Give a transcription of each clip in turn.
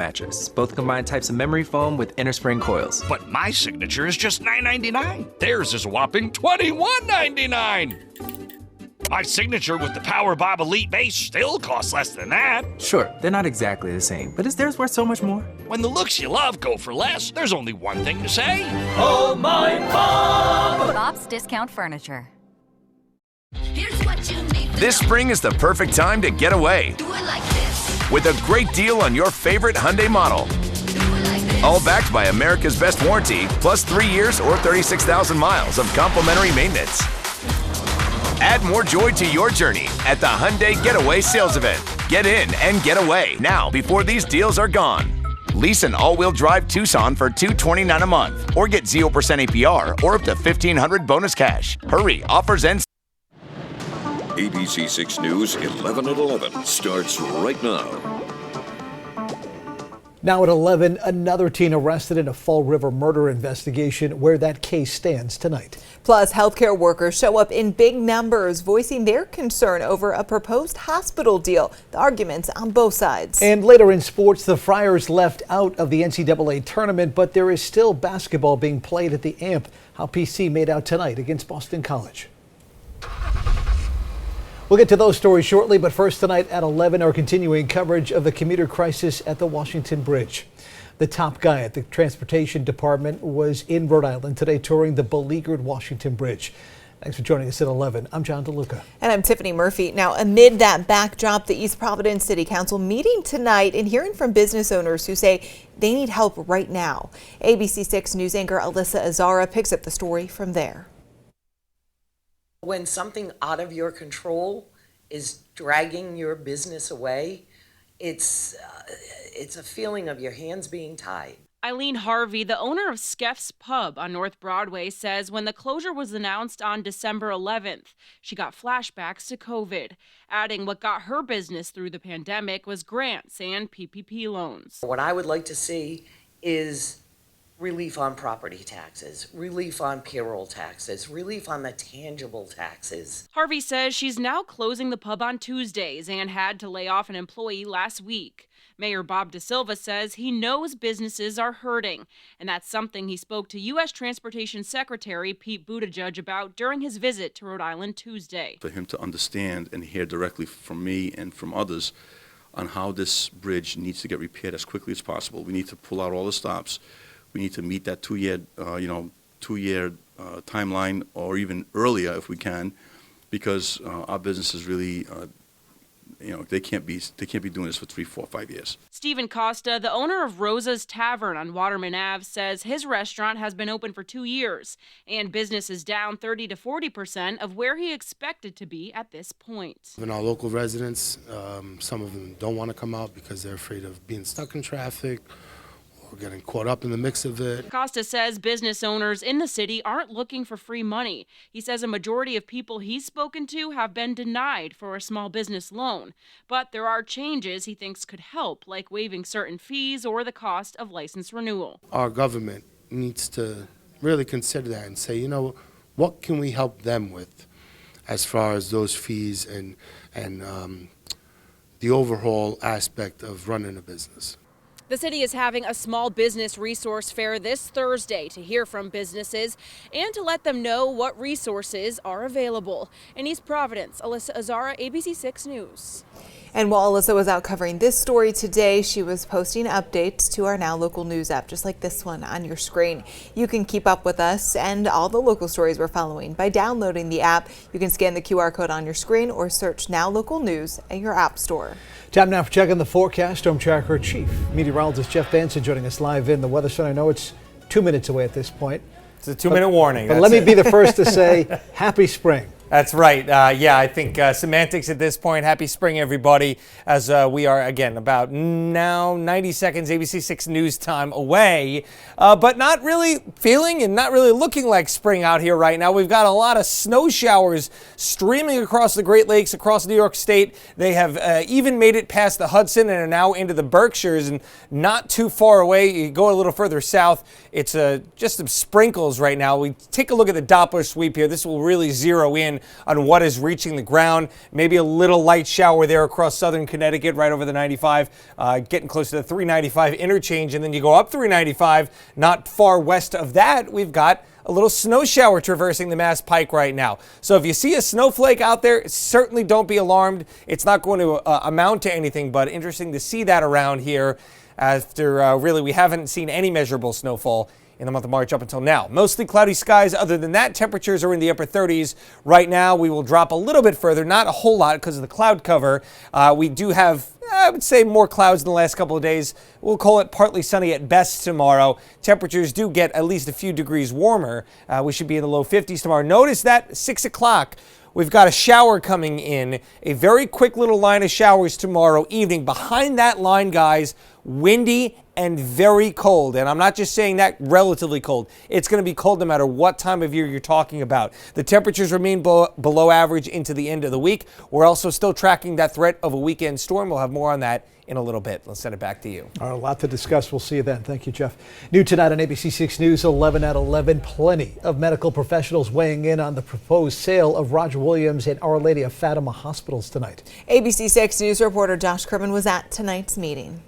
mattress. Both combine types of memory foam with inner spring coils. But my signature is just $9.99. Theirs is a whopping $21.99. My signature with the Power Bob Elite base still costs less than that. Sure, they're not exactly the same, but is theirs worth so much more? When the looks you love go for less, there's only one thing to say. Oh, my Bob! Bob's Discount Furniture. Here's what you need. This spring is the perfect time to get away. Do it like this. With a great deal on your favorite Hyundai model. Do it like this. All backed by America's Best Warranty, plus 3 years or 36,000 miles of complimentary maintenance. Add more joy to your journey at the Hyundai Getaway Sales Event. Get in and get away now before these deals are gone. Lease an all-wheel drive Tucson for $229 a month or get 0% APR or up to $1,500 bonus cash. Hurry, offers end. ABC 6 News 11 at 11 starts right now. Now at 11, another teen arrested in a Fall River murder investigation, where that case stands tonight. Plus, healthcare workers show up in big numbers, voicing their concern over a proposed hospital deal. The arguments on both sides. And later in sports, the Friars left out of the NCAA tournament, but there is still basketball being played at the AMP. How PC made out tonight against Boston College. We'll get to those stories shortly, but first tonight at 11, our continuing coverage of the commuter crisis at the Washington Bridge. The top guy at the Transportation Department was in Rhode Island today touring the beleaguered Washington Bridge. Thanks for joining us at 11. I'm John DeLuca. And I'm Tiffany Murphy. Now, amid that backdrop, the East Providence City Council meeting tonight and hearing from business owners who say they need help right now. ABC 6 News anchor Alyssa Azara picks up the story from there. When something out of your control is dragging your business away, it's a feeling of your hands being tied. Eileen Harvey, the owner of Skeff's Pub on North Broadway, says when the closure was announced on December 11th, she got flashbacks to COVID, adding what got her business through the pandemic was grants and PPP loans. What I would like to see is relief on property taxes, relief on payroll taxes, relief on the tangible taxes. Harvey says she's now closing the pub on Tuesdays and had to lay off an employee last week. Mayor Bob DeSilva says he knows businesses are hurting, and that's something he spoke to U.S. Transportation Secretary Pete Buttigieg about during his visit to Rhode Island Tuesday. For him to understand and hear directly from me and from others on how this bridge needs to get repaired as quickly as possible. We need to pull out all the stops. We need to meet that two-year timeline, or even earlier if we can, because our business is really, they can't be doing this for 3, 4, 5 years. Stephen Costa, the owner of Rosa's Tavern on Waterman Ave, says his restaurant has been open for 2 years, and business is down 30 to 40% of where he expected to be at this point. And our local residents, some of them don't want to come out because they're afraid of being stuck in traffic. We're getting caught up in the mix of it. Costa says business owners in the city aren't looking for free money. He says a majority of people he's spoken to have been denied for a small business loan. But there are changes he thinks could help, like waiving certain fees or the cost of license renewal. Our government needs to really consider that and say, what can we help them with as far as those fees and the overall aspect of running a business. The city is having a small business resource fair this Thursday to hear from businesses and to let them know what resources are available. In East Providence, Alyssa Azara, ABC 6 News. And while Alyssa was out covering this story today, she was posting updates to our Now Local News app, just like this one on your screen. You can keep up with us and all the local stories we're following by downloading the app. You can scan the QR code on your screen or search Now Local News at your app store. Time now for checking the forecast. Storm Tracker Chief Meteorologist Jeff Benson joining us live in the Weather Center. I know it's 2 minutes away at this point. It's a 2-minute warning. But let me be the first to say happy spring. That's right. I think semantics at this point. Happy spring, everybody, as we are, again, about now 90 seconds ABC 6 News time away, but not really feeling and not really looking like spring out here right now. We've got a lot of snow showers streaming across the Great Lakes, across New York State. They have even made it past the Hudson and are now into the Berkshires, and not too far away. You go a little further south, it's just some sprinkles right now. We take a look at the Doppler sweep here. This will really zero in information on what is reaching the ground. Maybe a little light shower there across southern Connecticut, right over the 95, getting close to the 395 interchange, and then you go up 395. Not far west of that, we've got a little snow shower traversing the Mass Pike right now. So if you see a snowflake out there, certainly don't be alarmed. It's not going to amount to anything, but interesting to see that around here after really we haven't seen any measurable snowfall in the month of March up until now. Mostly cloudy skies. Other than that, temperatures are in the upper 30s. Right now, we will drop a little bit further, not a whole lot because of the cloud cover. We do have, I would say, more clouds in the last couple of days. We'll call it partly sunny at best tomorrow. Temperatures do get at least a few degrees warmer. We should be in the low 50s tomorrow. Notice that 6 o'clock, we've got a shower coming in, a very quick little line of showers tomorrow evening. Behind that line, guys, windy and very cold. And I'm not just saying that relatively cold. It's going to be cold no matter what time of year you're talking about. The temperatures remain below average into the end of the week. We're also still tracking that threat of a weekend storm. We'll have more on that in a little bit. Let's send it back to you. All right, a lot to discuss. We'll see you then. Thank you, Jeff. New tonight on ABC 6 News, 11 at 11. Plenty of medical professionals weighing in on the proposed sale of Roger Williams and Our Lady of Fatima hospitals tonight. ABC 6 News reporter Josh Kerman was at tonight's meeting.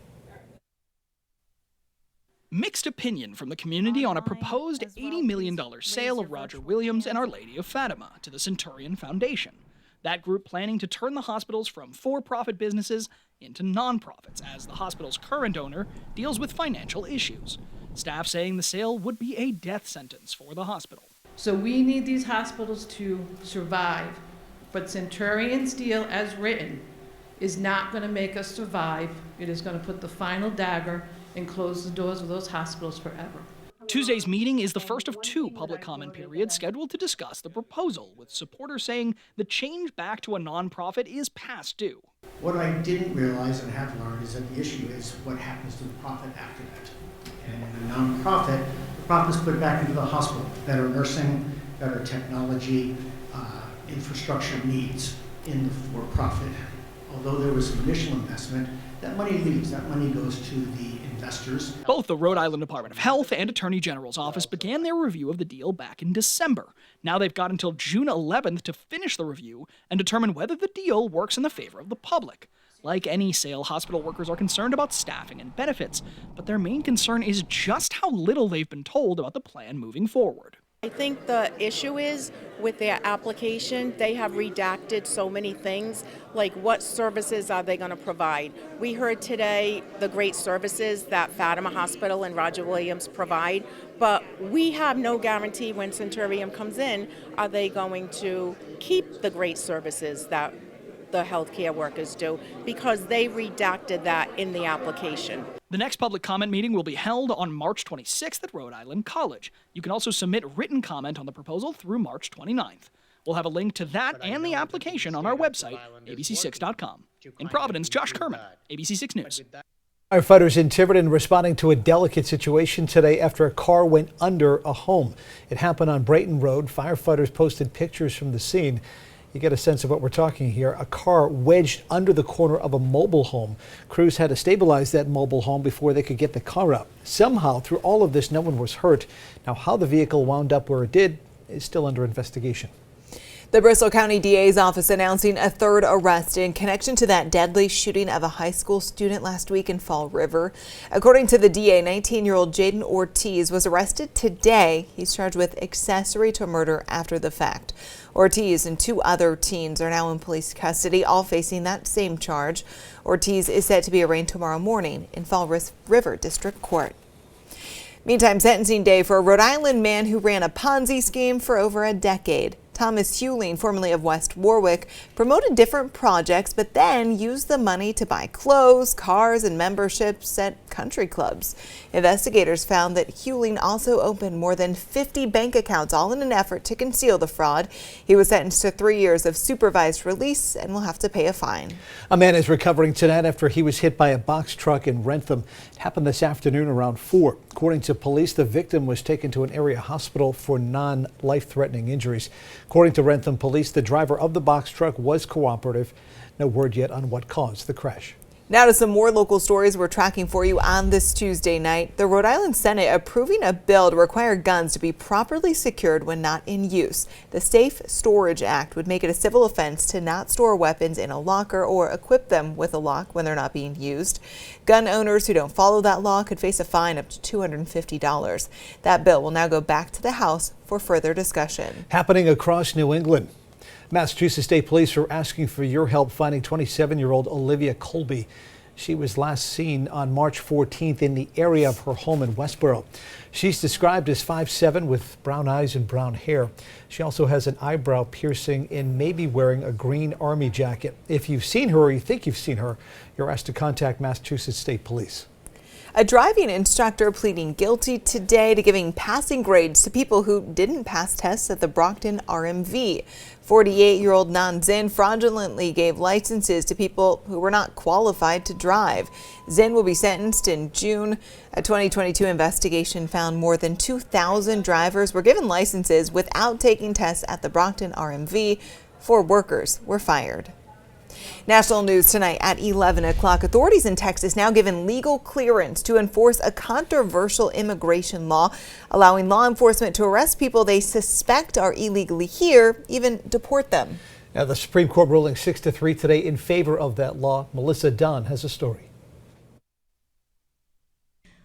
Mixed opinion from the community on a proposed $80 million sale of Roger Williams and Our Lady of Fatima to the Centurion Foundation. That group planning to turn the hospitals from for-profit businesses into nonprofits as the hospital's current owner deals with financial issues. Staff saying the sale would be a death sentence for the hospital. So we need these hospitals to survive, but Centurion's deal as written is not going to make us survive. It is going to put the final dagger and close the doors of those hospitals forever. Tuesday's meeting is the first of two public comment periods scheduled to discuss the proposal, with supporters saying the change back to a nonprofit is past due. What I didn't realize and have learned is that the issue is what happens to the profit after that. And in a nonprofit, the profit is put back into the hospital. Better nursing, better technology, infrastructure needs in the for-profit. Although there was some initial investment, that money leaves. That money goes to the investors. Both the Rhode Island Department of Health and Attorney General's office began their review of the deal back in December. Now they've got until June 11th to finish the review and determine whether the deal works in the favor of the public. Like any sale, hospital workers are concerned about staffing and benefits, but their main concern is just how little they've been told about the plan moving forward. I think the issue is with their application, they have redacted so many things, like what services are they going to provide. We heard today the great services that Fatima Hospital and Roger Williams provide, but we have no guarantee when Centurion comes in, are they going to keep the great services that the healthcare workers do, because they redacted that in the application. The next public comment meeting will be held on March 26th at Rhode Island College. You can also submit written comment on the proposal through March 29th. We'll have a link to that and the application on our website, abc6.com. In Providence, Josh Kerman, ABC 6 News. Firefighters in Tiverton responding to a delicate situation today after a car went under a home. It happened on Brayton Road. Firefighters posted pictures from the scene. You get a sense of what we're talking here. A car wedged under the corner of a mobile home. Crews had to stabilize that mobile home before they could get the car up. Somehow, through all of this, no one was hurt. Now, how the vehicle wound up where it did is still under investigation. The Bristol County DA's office announcing a third arrest in connection to that deadly shooting of a high school student last week in Fall River. According to the DA, 19-year-old Jaden Ortiz was arrested today. He's charged with accessory to murder after the fact. Ortiz and two other teens are now in police custody, all facing that same charge. Ortiz is set to be arraigned tomorrow morning in Fall River District Court. Meantime, sentencing day for a Rhode Island man who ran a Ponzi scheme for over a decade. Thomas Hewling, formerly of West Warwick, promoted different projects, but then used the money to buy clothes, cars, and memberships at country clubs. Investigators found that Hewling also opened more than 50 bank accounts, all in an effort to conceal the fraud. He was sentenced to 3 years of supervised release and will have to pay a fine. A man is recovering tonight after he was hit by a box truck in Wrentham. It happened this afternoon around 4. According to police, the victim was taken to an area hospital for non-life-threatening injuries. According to Wrentham police, the driver of the box truck was cooperative. No word yet on what caused the crash. Now to some more local stories we're tracking for you on this Tuesday night. The Rhode Island Senate approving a bill to require guns to be properly secured when not in use. The Safe Storage Act would make it a civil offense to not store weapons in a locker or equip them with a lock when they're not being used. Gun owners who don't follow that law could face a fine up to $250. That bill will now go back to the House for further discussion. Happening across New England. Massachusetts State Police are asking for your help finding 27-year-old Olivia Colby. She was last seen on March 14th in the area of her home in Westboro. She's described as 5'7" with brown eyes and brown hair. She also has an eyebrow piercing and may be wearing a green army jacket. If you've seen her or you think you've seen her, you're asked to contact Massachusetts State Police. A driving instructor pleading guilty today to giving passing grades to people who didn't pass tests at the Brockton RMV. 48-year-old Nan Zinn fraudulently gave licenses to people who were not qualified to drive. Zinn will be sentenced in June. A 2022 investigation found more than 2,000 drivers were given licenses without taking tests at the Brockton RMV. 4 workers were fired. National news tonight at 11 o'clock. Authorities in Texas now given legal clearance to enforce a controversial immigration law, allowing law enforcement to arrest people they suspect are illegally here, even deport them. Now, the Supreme Court ruling 6-3 today in favor of that law. Melissa Dunn has a story.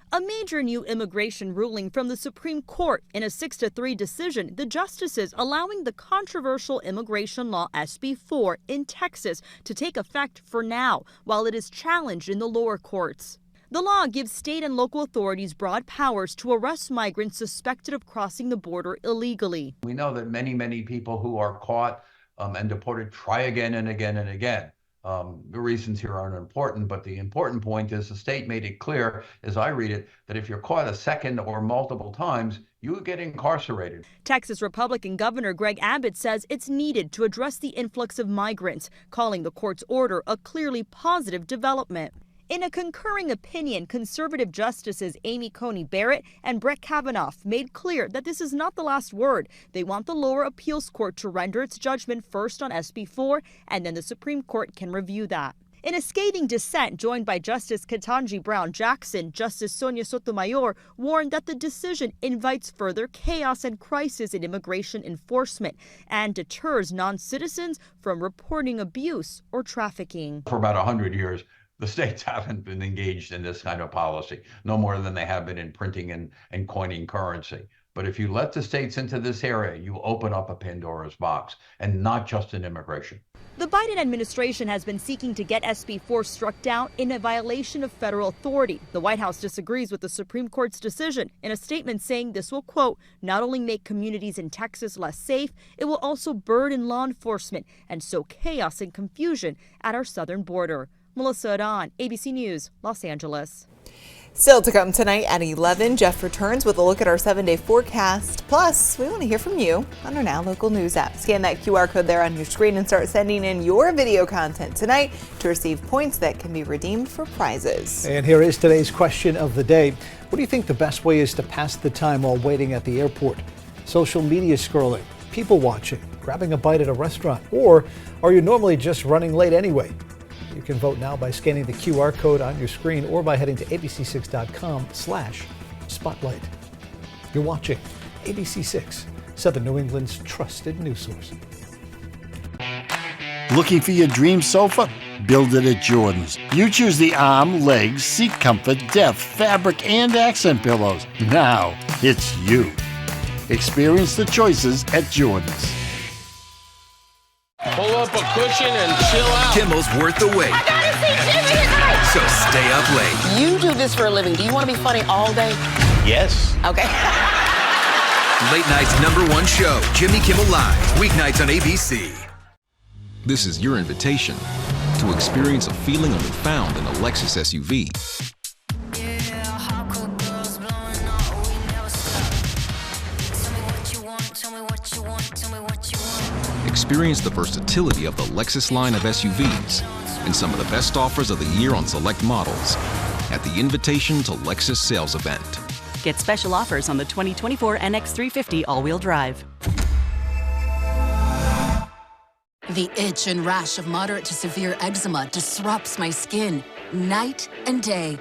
A major new immigration ruling from the Supreme Court in a 6-3 decision, the justices allowing the controversial immigration law SB 4 in Texas to take effect for now, while it is challenged in the lower courts. The law gives state and local authorities broad powers to arrest migrants suspected of crossing the border illegally. We know that many people who are caught and deported try again and again and again. The reasons here aren't important, but the important point is the state made it clear, as I read it, that if you're caught a second or multiple times, you get incarcerated. Texas Republican Governor Greg Abbott says it's needed to address the influx of migrants, calling the court's order a clearly positive development. In a concurring opinion, conservative justices Amy Coney Barrett and Brett Kavanaugh made clear that this is not the last word. They want the lower appeals court to render its judgment first on SB 4, and then the Supreme Court can review that. In a scathing dissent joined by Justice Ketanji Brown Jackson, Justice Sonia Sotomayor warned that the decision invites further chaos and crisis in immigration enforcement and deters non-citizens from reporting abuse or trafficking. For about 100 years, the states haven't been engaged in this kind of policy, no more than they have been in printing and coining currency. But if you let the states into this area, you open up a Pandora's box, and not just in immigration. The Biden administration has been seeking to get SB 4 struck down in a violation of federal authority. The White House disagrees with the Supreme Court's decision in a statement saying this will, quote, not only make communities in Texas less safe, it will also burden law enforcement and sow chaos and confusion at our southern border. Melissa Dunn, ABC News, Los Angeles. Still to come tonight at 11, Jeff returns with a look at our 7-day forecast. Plus, we want to hear from you on our Now Local News app. Scan that QR code there on your screen and start sending in your video content tonight to receive points that can be redeemed for prizes. And here is today's question of the day. What do you think the best way is to pass the time while waiting at the airport? Social media scrolling, people watching, grabbing a bite at a restaurant, or are you normally just running late anyway? You can vote now by scanning the QR code on your screen or by heading to abc6.com/spotlight. You're watching ABC6, Southern New England's trusted news source. Looking for your dream sofa? Build it at Jordan's. You choose the arm, legs, seat comfort, depth, fabric, and accent pillows. Now it's you. Experience the choices at Jordan's. Pull up a cushion and chill out. Kimmel's worth the wait. I gotta see Jimmy tonight. So stay up late. You do this for a living. Do you want to be funny all day? Yes. Okay. Late night's #1 show, Jimmy Kimmel Live, weeknights on ABC. This is your invitation to experience a feeling only found in a Lexus SUV. Experience the versatility of the Lexus line of SUVs and some of the best offers of the year on select models at the Invitation to Lexus sales event. Get special offers on the 2024 NX350 all-wheel drive. The itch and rash of moderate to severe eczema disrupts my skin. night and day.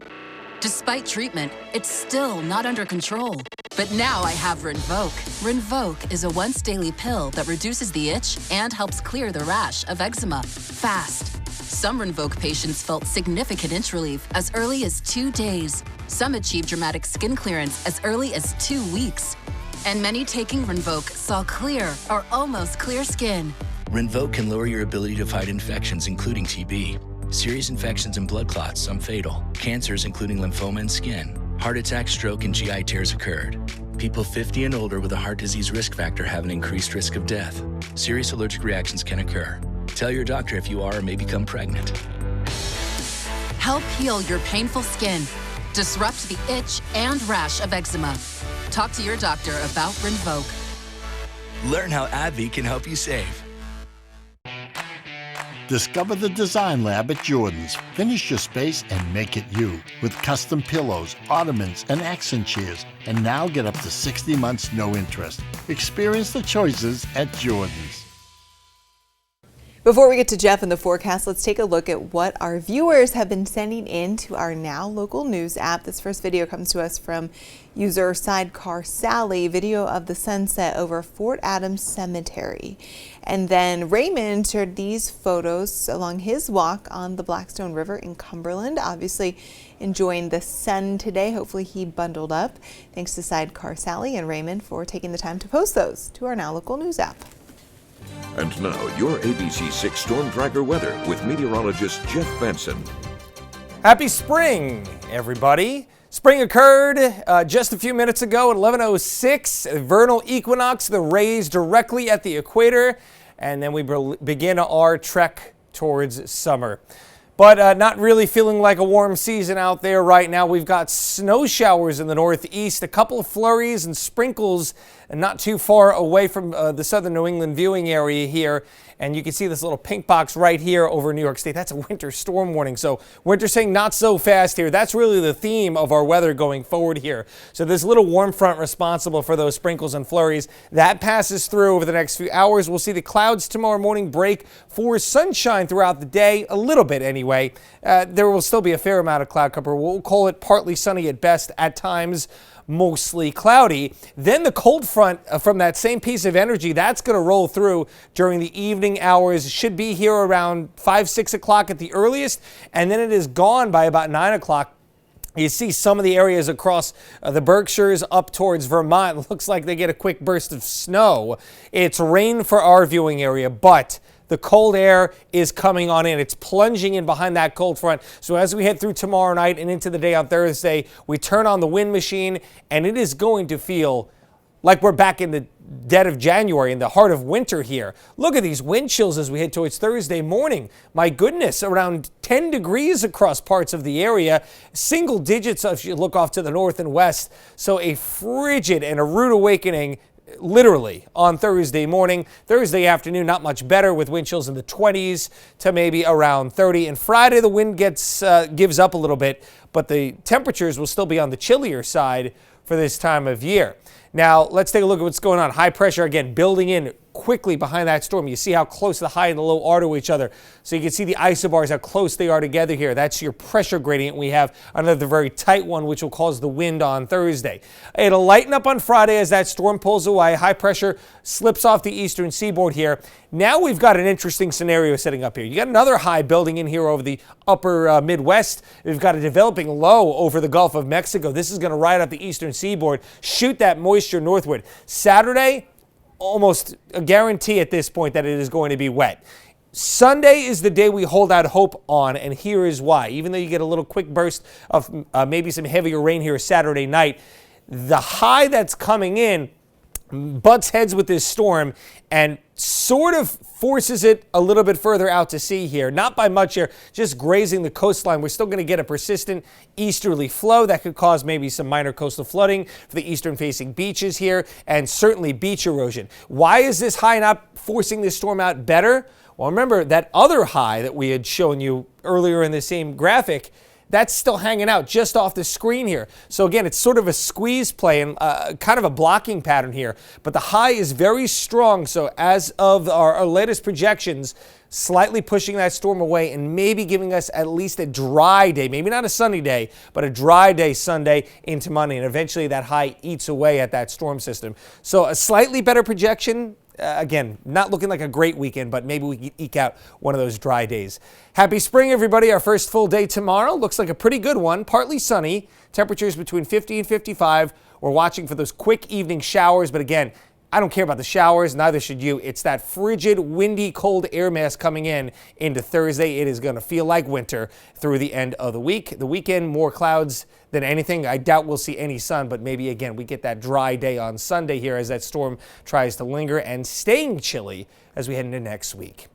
Despite treatment, it's still not under control. But now I have Rinvoq. Rinvoq is a once-daily pill that reduces the itch and helps clear the rash of eczema fast. Some Rinvoq patients felt significant itch relief as early as 2 days. Some achieved dramatic skin clearance as early as 2 weeks. And many taking Rinvoq saw clear or almost clear skin. Rinvoq can lower your ability to fight infections, including TB. Serious infections and blood clots, some fatal. Cancers, including lymphoma and skin. Heart attack, stroke, and GI tears occurred. People 50 and older with a heart disease risk factor have an increased risk of death. Serious allergic reactions can occur. Tell your doctor if you are or may become pregnant. Help heal your painful skin. Disrupt the itch and rash of eczema. Talk to your doctor about Rinvoq. Learn how AbbVie can help you save. Discover the Design Lab at Jordan's. Finish your space and make it you with custom pillows, ottomans, and accent chairs. And now get up to 60 months no interest. Experience the choices at Jordan's. Before we get to Jeff and the forecast, let's take a look at what our viewers have been sending in to our Now Local News app. This first video comes to us from user Sidecar Sally, video of the sunset over Fort Adams Cemetery. And then Raymond shared these photos along his walk on the Blackstone River in Cumberland. Obviously enjoying the sun today. Hopefully he bundled up. Thanks to Sidecar Sally and Raymond for taking the time to post those to our Now Local News app. And now, your ABC6 Storm Tracker weather with meteorologist Jeff Benson. Happy spring, everybody. Spring occurred just a few minutes ago at 11:06. Vernal equinox, the rays directly at the equator, and then we begin our trek towards summer. But not really feeling like a warm season out there right now. We've got snow showers in the northeast, a couple of flurries and sprinkles not too far away from the southern New England viewing area here. And you can see this little pink box right here over New York State. That's a winter storm warning. So winter saying not so fast here. That's really the theme of our weather going forward here. So this little warm front responsible for those sprinkles and flurries, that passes through over the next few hours. We'll see the clouds tomorrow morning break for sunshine throughout the day, a little bit anyway. There will still be a fair amount of cloud cover. We'll call it partly sunny at best, at times mostly cloudy. Then the cold front from that same piece of energy, that's going to roll through during the evening hours. It should be here around 5, 6 o'clock at the earliest, and then it is gone by about 9 o'clock. You see some of the areas across the Berkshires up towards Vermont. It looks like they get a quick burst of snow. It's rain for our viewing area, but the cold air is coming on in. It's plunging in behind that cold front. So as we head through tomorrow night and into the day on Thursday, we turn on the wind machine, and it is going to feel like we're back in the dead of January, in the heart of winter here. Look at these wind chills as we head towards Thursday morning. My goodness, around 10 degrees across parts of the area, single digits if you look off to the north and west. So a frigid and a rude awakening literally on Thursday morning. Thursday afternoon, not much better with wind chills in the 20s to maybe around 30. And Friday, the wind gives up a little bit, but the temperatures will still be on the chillier side for this time of year. Now, let's take a look at what's going on. High pressure, again, building in quickly behind that storm. You see how close the high and the low are to each other. So you can see the isobars, how close they are together here. That's your pressure gradient. We have another very tight one, which will cause the wind on Thursday. It'll lighten up on Friday as that storm pulls away. High pressure slips off the eastern seaboard here. Now we've got an interesting scenario setting up here. You got another high building in here over the upper Midwest. We've got a developing low over the Gulf of Mexico. This is going to ride up the eastern seaboard, shoot that moisture northward. Saturday, almost a guarantee at this point that it is going to be wet. Sunday is the day we hold out hope on, and here is why. Even though you get a little quick burst of maybe some heavier rain here Saturday night, the high that's coming in butts heads with this storm and sort of forces it a little bit further out to sea here. Not by much here, just grazing the coastline. We're still going to get a persistent easterly flow that could cause maybe some minor coastal flooding for the eastern-facing beaches here, and certainly beach erosion. Why is this high not forcing this storm out better? Well, remember that other high that we had shown you earlier in the same graphic, that's still hanging out just off the screen here. So again, it's sort of a squeeze play and kind of a blocking pattern here. But the high is very strong. So as of our latest projections, slightly pushing that storm away and maybe giving us at least a dry day, maybe not a sunny day, but a dry day Sunday into Monday. And eventually that high eats away at that storm system. So a slightly better projection. Again, not looking like a great weekend, but maybe we can eke out one of those dry days. Happy spring, everybody. Our first full day tomorrow looks like a pretty good one. Partly sunny, temperatures between 50 and 55. We're watching for those quick evening showers, but again, I don't care about the showers, neither should you. It's that frigid, windy, cold air mass coming in into Thursday. It is going to feel like winter through the end of the week. The weekend, more clouds than anything. I doubt we'll see any sun, but maybe, again, we get that dry day on Sunday here as that storm tries to linger and staying chilly as we head into next week.